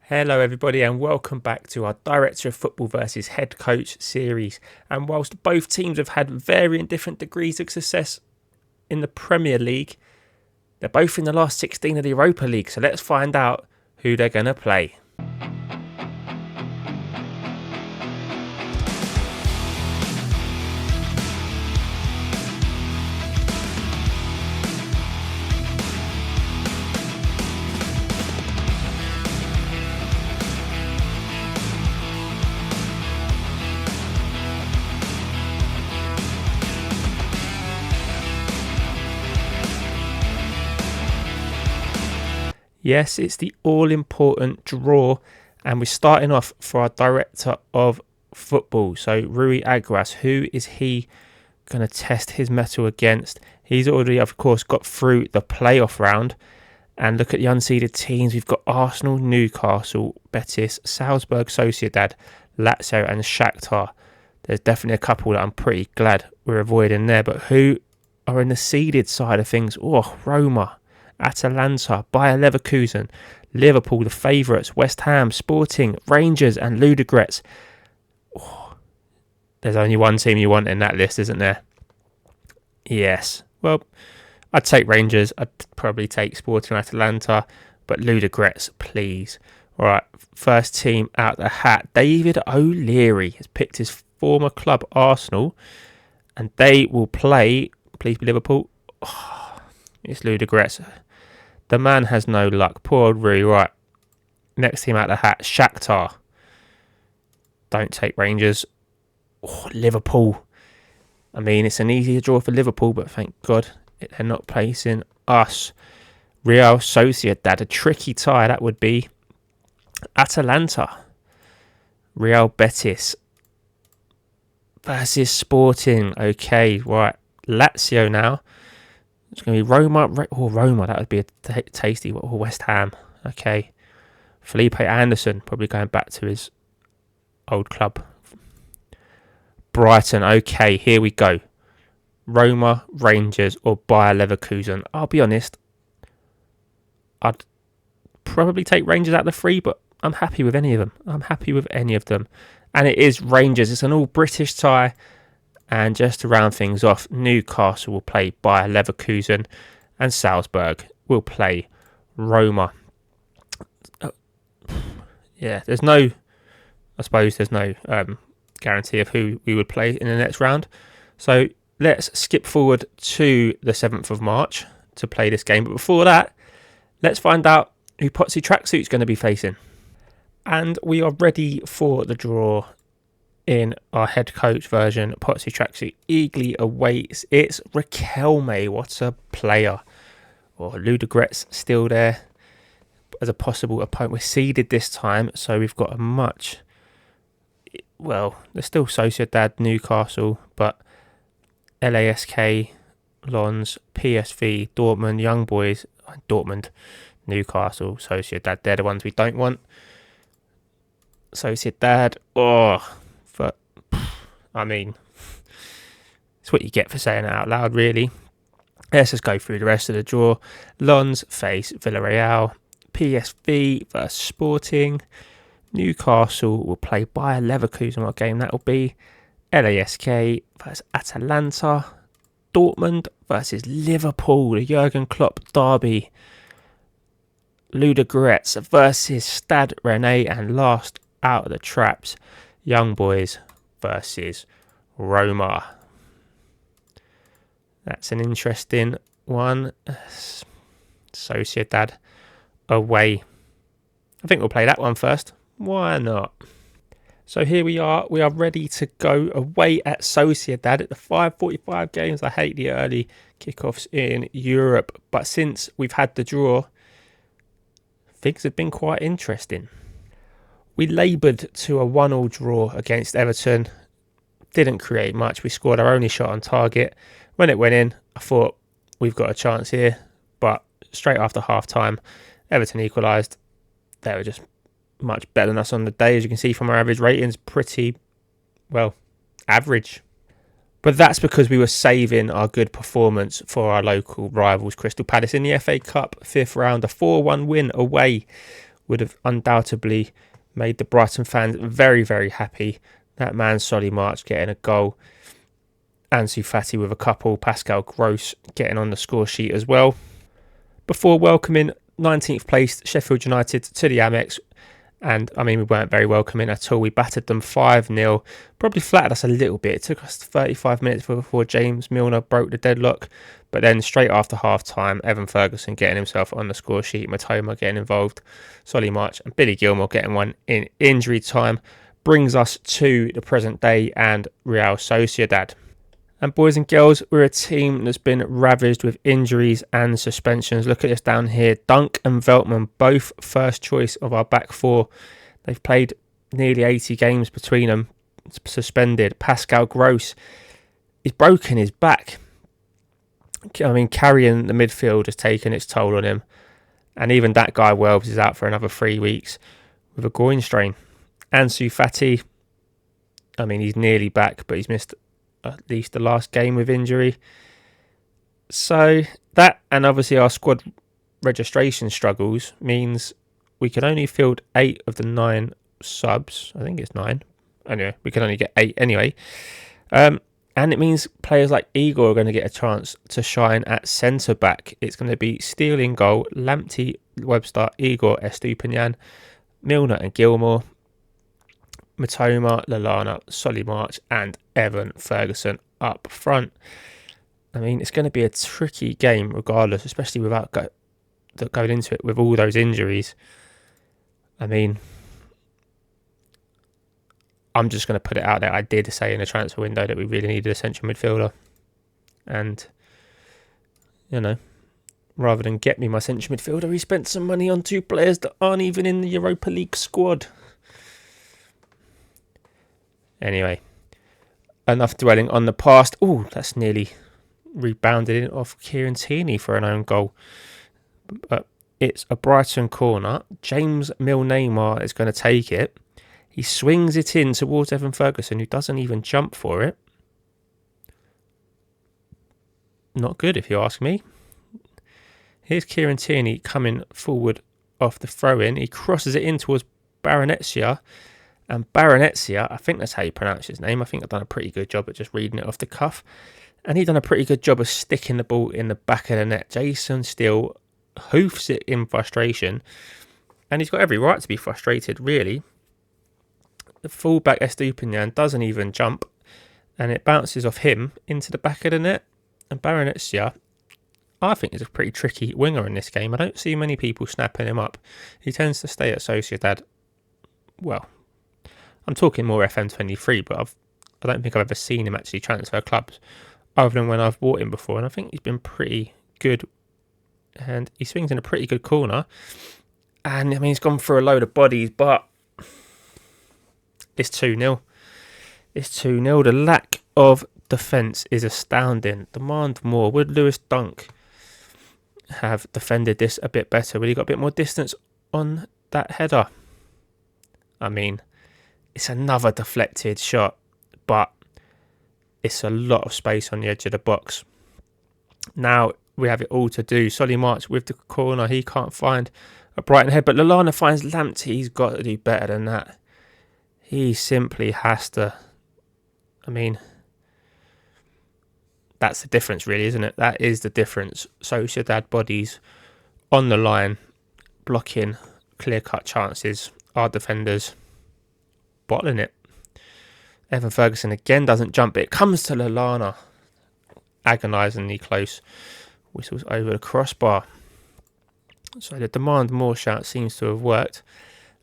Hello everybody and welcome back to our Director of Football versus Head Coach series. And whilst both teams have had varying different degrees of success in the Premier League, they're both in the last 16 of the Europa League, so let's find out who they're going to play. Yes, it's the all-important draw, and we're starting off for our Director of Football. So Rui Aguas, who is he going to test his mettle against? He's already, of course, got through the playoff round. And look at the unseeded teams. We've got Arsenal, Newcastle, Betis, Salzburg, Sociedad, Lazio and Shakhtar. There's definitely a couple that I'm pretty glad we're avoiding there. But who are in the seeded side of things? Oh, Roma, Atalanta, Bayer Leverkusen, Liverpool, the favourites, West Ham, Sporting, Rangers and Ludogorets. Oh, there's only one team you want in that list, isn't there? Yes. Well, I'd take Rangers. I'd probably take Sporting Atalanta, but Ludogorets, please. All right, first team out the hat. David O'Leary has picked his former club Arsenal, and they will play, please be Liverpool. Oh, it's Ludogorets. The man has no luck. Poor old Rui. Right, next team out the hat, Shakhtar. Don't take Rangers. Oh, Liverpool. I mean, it's an easier draw for Liverpool, but thank God they're not placing us. Real Sociedad, a tricky tie that would be. Atalanta. Real Betis versus Sporting. Okay, right. Lazio now. It's going to be Roma. Roma, that would be a tasty. West Ham. Okay. Felipe Anderson, probably going back to his old club. Brighton. Okay, here we go. Roma, Rangers or Bayer Leverkusen. I'll be honest, I'd probably take Rangers out of the three, but I'm happy with any of them. And it is Rangers. It's an all-British tie. And just to round things off, Newcastle will play Bayer Leverkusen and Salzburg will play Roma. Yeah, there's no guarantee of who we would play in the next round. So let's skip forward to the 7th of March to play this game. But before that, let's find out who Potsy Tracksuit's going to be facing. And we are ready for the draw in our head coach version. Potsy Tracksuit eagerly awaits. It's Riquelme. What a player. Or Ludogorets still there as a possible opponent. We're seeded this time, so we've got there's still Sociedad, Newcastle, but LASK, Lons, PSV, Dortmund, Young Boys, Dortmund, Newcastle, Sociedad. They're the ones we don't want. Sociedad, I mean, it's what you get for saying it out loud, really. Let's just go through the rest of the draw. Lons face Villarreal, PSV versus Sporting. Newcastle will play Bayer Leverkusen. What game that will be? LASK versus Atalanta. Dortmund versus Liverpool, the Jurgen Klopp derby. Ludogorets versus Stade Rennais. And last out of the traps, Young Boys versus Roma. That's an interesting one. Sociedad away. I think we'll play that one first. Why not? So here we are. We are ready to go away at Sociedad at the 5:45 games. I hate the early kickoffs in Europe, but since we've had the draw, things have been quite interesting. We laboured to a 1-1 draw against Everton. Didn't create much. We scored our only shot on target. When it went in, I thought we've got a chance here. But straight after half-time, Everton equalised. They were just much better than us on the day. As you can see from our average ratings, pretty, average. But that's because we were saving our good performance for our local rivals, Crystal Palace, in the FA Cup 5th round. A 4-1 win away would have undoubtedly made the Brighton fans very, very happy. That man, Solly March, getting a goal. Ansu Fati with a couple. Pascal Gross getting on the score sheet as well. Before welcoming 19th placed Sheffield United to the Amex. And, I mean, we weren't very welcoming at all. We battered them 5-0. Probably flattered us a little bit. It took us 35 minutes before James Milner broke the deadlock. But then straight after half-time, Evan Ferguson getting himself on the score sheet. Matoma getting involved. Solly March and Billy Gilmore getting one in injury time. Brings us to the present day and Real Sociedad. And boys and girls, we're a team that's been ravaged with injuries and suspensions. Look at this down here. Dunk and Veltman, both first choice of our back four. They've played nearly 80 games between them, suspended. Pascal Gross, he's broken his back. I mean, carrying the midfield has taken its toll on him. And even that guy, Welbs, is out for another 3 weeks with a groin strain. Ansu Fati, I mean, he's nearly back, but he's missed at least the last game with injury. So that, and obviously our squad registration struggles, means we can only field 8 of the 9 subs. I think it's 9. Anyway, we can only get 8 anyway. And it means players like Igor are going to get a chance to shine at centre back. It's going to be Steele in goal, Lamptey, Webster, Igor, Estupiñán, Milner and Gilmore, Matoma, Lallana, Solly March and Evan Ferguson up front. I mean, it's going to be a tricky game regardless, especially without going into it with all those injuries. I mean, I'm just going to put it out there. I did say in the transfer window that we really needed a central midfielder. And, you know, rather than get me my central midfielder, he spent some money on 2 players that aren't even in the Europa League squad. Anyway, enough dwelling on the past. Oh, that's nearly rebounded in off Kieran Tierney for an own goal. But it's a Brighton corner. James Milner is going to take it. He swings it in towards Evan Ferguson, who doesn't even jump for it. Not good, if you ask me. Here's Kieran Tierney coming forward off the throw-in. He crosses it in towards Baronetsia. And Baronetsia, I think that's how you pronounce his name. I think I've done a pretty good job at just reading it off the cuff. And he's done a pretty good job of sticking the ball in the back of the net. Jason Steele hoofs it in frustration. And he's got every right to be frustrated, really. The fullback Estupiñán doesn't even jump. And it bounces off him into the back of the net. And Baronetsia, I think, is a pretty tricky winger in this game. I don't see many people snapping him up. He tends to stay at Sociedad. Well, I'm talking more FM23, but I don't think I've ever seen him actually transfer clubs other than when I've bought him before. And I think he's been pretty good. And he swings in a pretty good corner. And, I mean, he's gone through a load of bodies, but it's 2-0. It's 2-0. The lack of defence is astounding. Demand more. Would Lewis Dunk have defended this a bit better? Would he got a bit more distance on that header? I mean, it's another deflected shot, but it's a lot of space on the edge of the box. Now we have it all to do. Solly March with the corner. He can't find a Brighton head, but Lallana finds Lamptey. He's got to do better than that. He simply has to. I mean, that's the difference, really, isn't it? That is the difference. Sociedad bodies on the line, blocking clear-cut chances. Our defenders bottling it. Evan Ferguson again doesn't jump. It comes to Lallana. Agonisingly close. Whistles over the crossbar. So the demand more shout seems to have worked.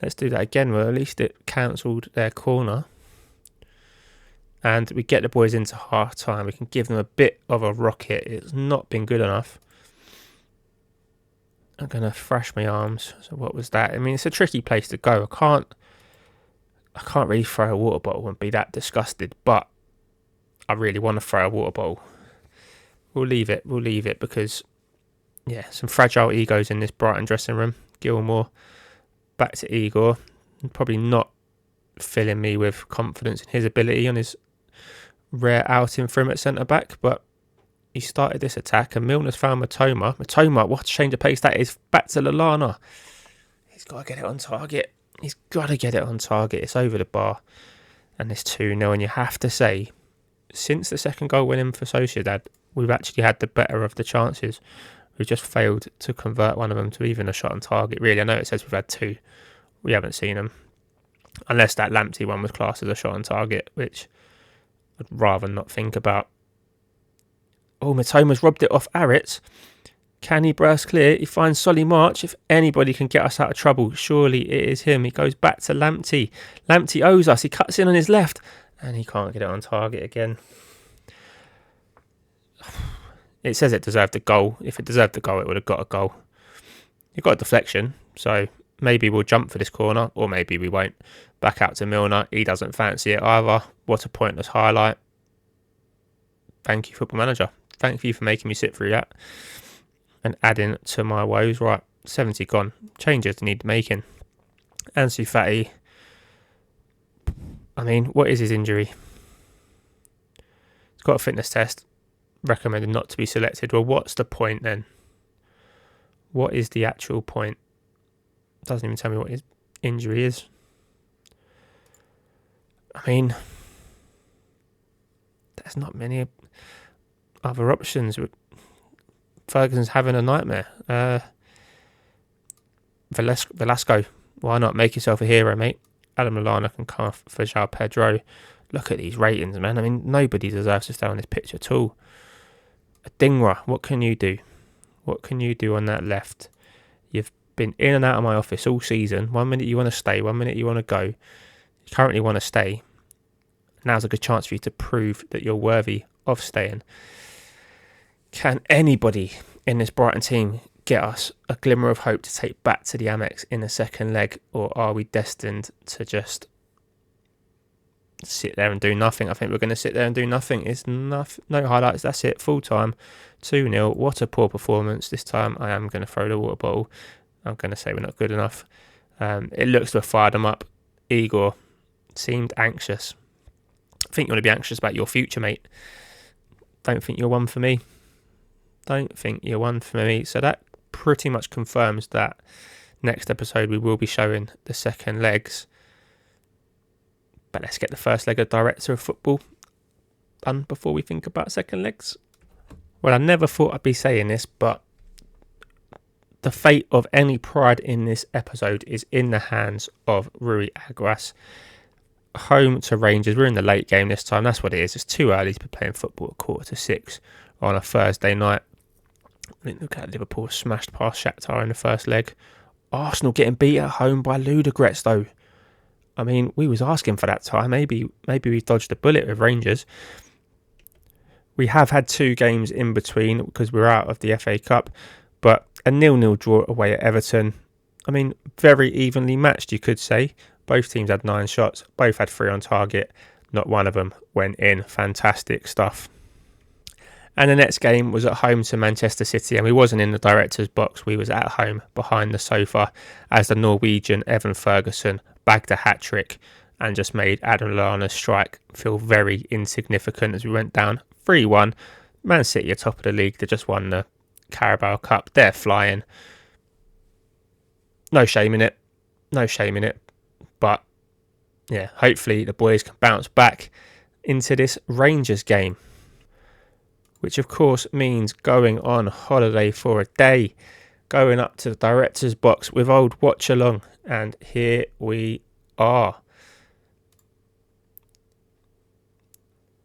Let's do that again. Well, at least it cancelled their corner. And we get the boys into half time. We can give them a bit of a rocket. It's not been good enough. I'm going to thrash my arms. So what was that? I mean, it's a tricky place to go. I can't really throw a water bottle and be that disgusted, but I really want to throw a water bottle. We'll leave it because, yeah, some fragile egos in this Brighton dressing room. Gilmore, back to Igor. Probably not filling me with confidence in his ability on his rare outing for him at centre-back, but he started this attack and Milner's found Matoma. Matoma, what a change of pace that is. Back to Lallana. He's got to get it on target. He's got to get it on target. It's over the bar. And it's 2-0. And you have to say, since the second goal went in for Sociedad, we've actually had the better of the chances. We've just failed to convert one of them to even a shot on target, really. I know it says we've had 2. We haven't seen them. Unless that Lamptey one was classed as a shot on target, which I'd rather not think about. Oh, Matoma's robbed it off Aritz. Can he burst clear? He finds Solly March. If anybody can get us out of trouble, surely it is him. He goes back to Lamptey. Lamptey owes us. He cuts in on his left. And he can't get it on target again. It says it deserved a goal. If it deserved a goal, it would have got a goal. It got a deflection, so maybe we'll jump for this corner, or maybe we won't. Back out to Milner. He doesn't fancy it either. What a pointless highlight. Thank you, Football Manager. Thank you for making me sit through that and adding to my woes. Right, 70 gone. Changes need making. Ansu Fati. I mean, what is his injury? He's got a fitness test. Recommended not to be selected. Well, what's the point then? What is the actual point? Doesn't even tell me what his injury is. I mean, there's not many other options. Ferguson's having a nightmare. Velasco, why not? Make yourself a hero, mate. Adam Lallana can come off for João Pedro. Look at these ratings, man. I mean, nobody deserves to stay on this pitch at all. Adingra, what can you do? What can you do on that left? You've been in and out of my office all season. 1 minute you want to stay, 1 minute you want to go. You currently want to stay. Now's a good chance for you to prove that you're worthy of staying. Can anybody in this Brighton team get us a glimmer of hope to take back to the Amex in the second leg, or are we destined to just sit there and do nothing? I think we're going to sit there and do nothing. It's no highlights. That's it. Full time. 2-0. What a poor performance. This time I am going to throw the water bottle. I'm going to say we're not good enough. It looks to have fired them up. Igor seemed anxious. I think you want to be anxious about your future, mate. Don't think you're one for me. Don't think you're one for me. So that pretty much confirms that next episode we will be showing the second legs. But let's get the first leg of Director of Football done before we think about second legs. Well, I never thought I'd be saying this, but the fate of any pride in this episode is in the hands of Rui Aguas. Home to Rangers. We're in the late game this time. That's what it is. It's too early to be playing football at 6:15 on a Thursday night. Look at Liverpool smashed past Shakhtar in the first leg. Arsenal getting beat at home by Ludogorets though. I mean, we was asking for that time. Maybe we dodged a bullet with Rangers. We have had 2 games in between because we're out of the FA Cup, but a 0-0 draw away at Everton. I mean, very evenly matched, you could say. Both teams had 9 shots. Both had 3 on target. Not one of them went in. Fantastic stuff. And the next game was at home to Manchester City, and we wasn't in the director's box. We was at home behind the sofa as the Norwegian Evan Ferguson bagged a hat-trick and just made Adam Lallana's strike feel very insignificant as we went down 3-1. Man City are top of the league. They just won the Carabao Cup. They're flying. No shame in it. No shame in it. But, yeah, hopefully the boys can bounce back into this Rangers game, which of course means going on holiday for a day, going up to the director's box with old Watch Along, and here we are.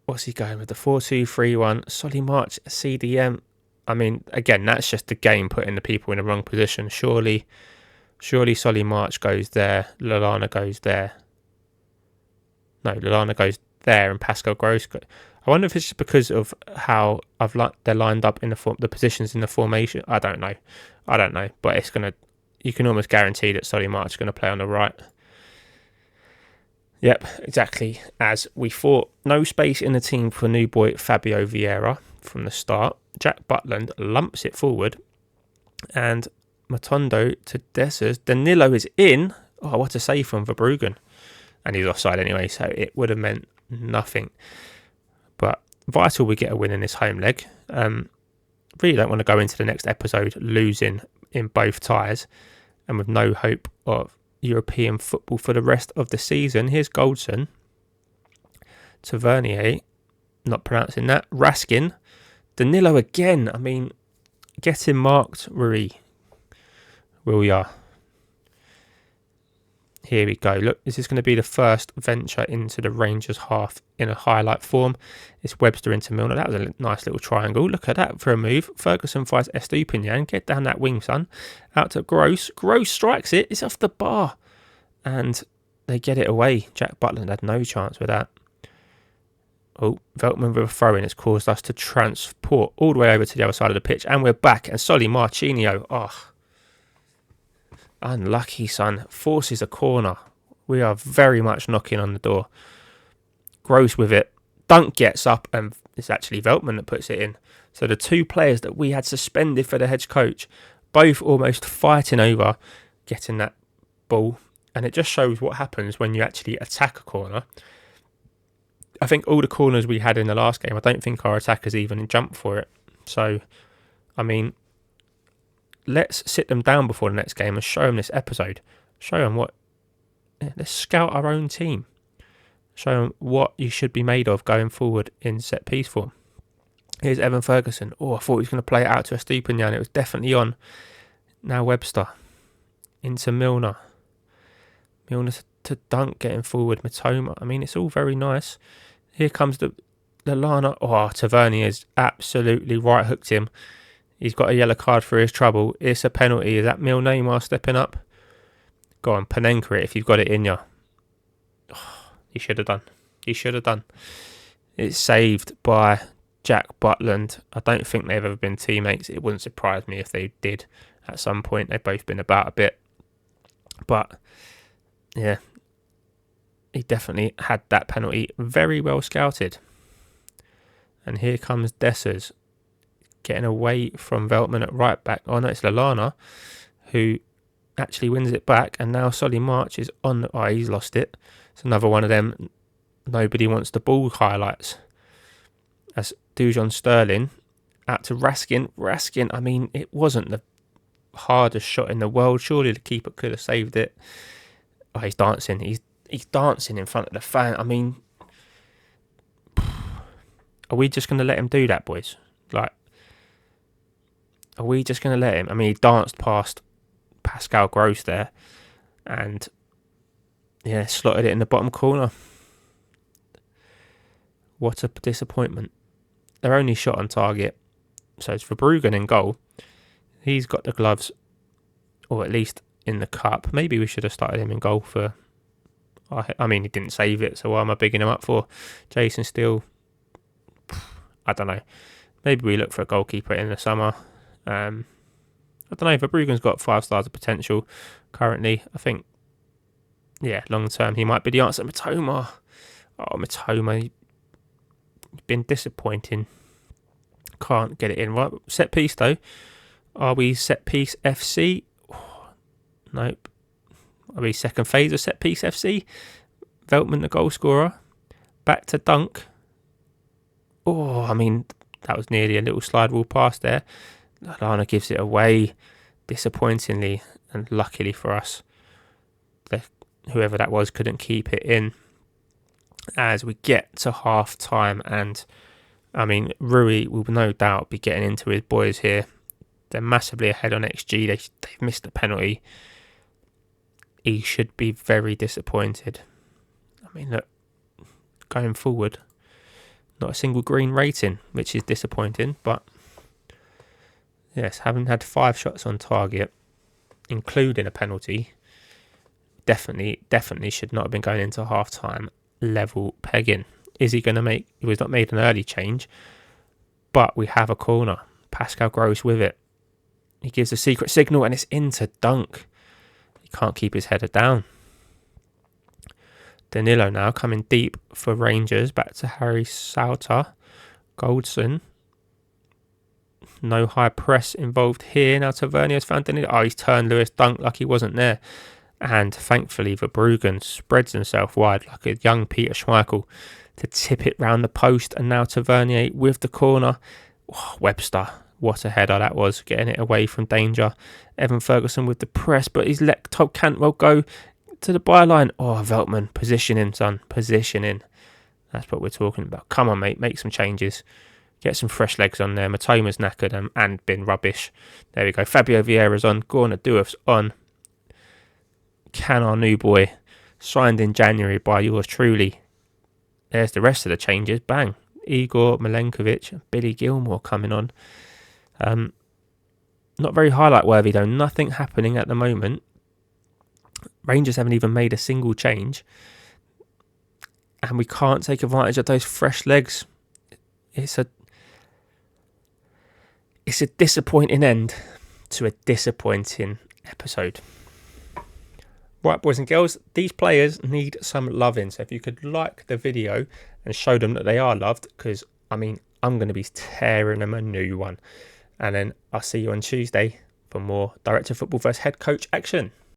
What's he going with? The 4-2-3-1, Solly March, CDM. I mean, again, that's just the game putting the people in the wrong position. Surely Solly March goes there, Lallana goes there. No, Lallana goes there and Pascal Gross goes. I wonder if it's just because of how they're lined up in the positions in the formation. I don't know, but you can almost guarantee that Solly March is going to play on the right. Yep, exactly as we thought. No space in the team for new boy Fabio Vieira from the start. Jack Butland lumps it forward, and Matondo to Dessers. Danilo is in. Oh, what a save from Verbruggen, and he's offside anyway, so it would have meant nothing. But vital we get a win in this home leg. Really don't want to go into the next episode losing in both ties. and with no hope of European football for the rest of the season. Here's Goldson. Tavernier, not pronouncing that. Raskin. Danilo again. I mean, getting marked, Rui. Will ya? Here we go. Look, this is going to be the first venture into the Rangers half in a highlight form. It's Webster into Milner. That was a nice little triangle. Look at that for a move. Ferguson finds Estupiñán. Get down that wing, son. Out to Gross. Gross strikes it. It's off the bar. And they get it away. Jack Butland had no chance with that. Oh, Veltman with a throw-in has caused us to transport all the way over to the other side of the pitch. And we're back. And Solly Marchinio. Oh, unlucky, son. Forces a corner. We are very much knocking on the door. Gross with it. Dunk gets up, and it's actually Veltman that puts it in. So the two players that we had suspended for the head coach, both almost fighting over getting that ball. And it just shows what happens when you actually attack a corner. I think all the corners we had in the last game, I don't think our attackers even jumped for it. So, I mean, let's sit them down before the next game and show them this episode. Show them what... Let's scout our own team. Show them what you should be made of going forward in set-piece form. Here's Evan Ferguson. Oh, I thought he was going to play it out to Estupiñán. It was definitely on. Now Webster. Into Milner. Milner to Dunk getting forward. Matoma. I mean, it's all very nice. Here comes the Lallana. Oh, Tavernier has absolutely right hooked him. He's got a yellow card for his trouble. It's a penalty. Is that Mil Neymar stepping up? Go on, Panenka it if you've got it in you. Oh, he should have done. He should have done. It's saved by Jack Butland. I don't think they've ever been teammates. It wouldn't surprise me if they did at some point. They've both been about a bit. But, yeah, he definitely had that penalty very well scouted. And here comes Dessers getting away from Veltman at right back. Oh no, it's Lallana who actually wins it back, and now Solly March is on the... Oh, he's lost it. It's another one of them nobody wants the ball highlights. That's Dujon Sterling out to Raskin. Raskin, I mean, it wasn't the hardest shot in the world. Surely the keeper could have saved it. Oh, he's dancing. He's dancing in front of the fan. I mean, are we just going to let him do that, boys? Like, are we just going to let him? I mean, he danced past Pascal Gross there and, yeah, slotted it in the bottom corner. What a disappointment. They're only shot on target. So it's Verbruggen in goal. He's got the gloves, or at least in the cup. Maybe we should have started him in goal for... I mean, he didn't save it, so why am I bigging him up for? Jason Steele, I don't know. Maybe we look for a goalkeeper in the summer. I don't know. Verbruggen's got 5 stars of potential currently. I think, yeah, long term he might be the answer. Matoma. Oh, Matoma. You've been disappointing. Can't get it in. Right, set piece though. Are we set piece FC? Oh, nope. Are we second phase of set piece FC? Veltman the goal scorer. Back to Dunk. Oh, I mean, that was nearly a little slide rule pass there. Lallana gives it away disappointingly, and luckily for us, whoever that was couldn't keep it in. As we get to half time, and I mean, Rui will no doubt be getting into his boys here. They're massively ahead on XG. They've missed the penalty. He should be very disappointed. I mean, look, going forward, not a single green rating, which is disappointing, but yes, having had 5 shots on target, including a penalty, definitely should not have been going into half-time level pegging. Is he going to make... He was not made an early change, but we have a corner. Pascal Gross with it. He gives a secret signal, and it's into Dunk. He can't keep his header down. Danilo now coming deep for Rangers. Back to Harry Sauter. Goldson. No high press involved here. Now Tavernier's found Danilo. Oh, he's turned Lewis Dunk like he wasn't there. And thankfully Verbruggen spreads himself wide like a young Peter Schmeichel to tip it round the post. And now Tavernier with the corner. Oh, Webster. What a header that was, getting it away from danger. Evan Ferguson with the press, but he's let Todd Cantwell go to the byline. Oh, Veltman, positioning, son, positioning. That's what we're talking about. Come on, mate, make some changes. Get some fresh legs on there. Matoma's knackered and been rubbish. There we go. Fabio Vieira's on. Gorna Duof's on. Can our new boy, signed in January by yours truly. There's the rest of the changes. Bang. Igor Milenkovic, Billy Gilmore coming on. Not very highlight worthy though. Nothing happening at the moment. Rangers haven't even made a single change. And we can't take advantage of those fresh legs. It's a disappointing end to a disappointing episode. Right, boys and girls, these players need some loving. So if you could like the video and show them that they are loved, because, I mean, I'm going to be tearing them a new one. And then I'll see you on Tuesday for more Director of Football vs Head Coach action.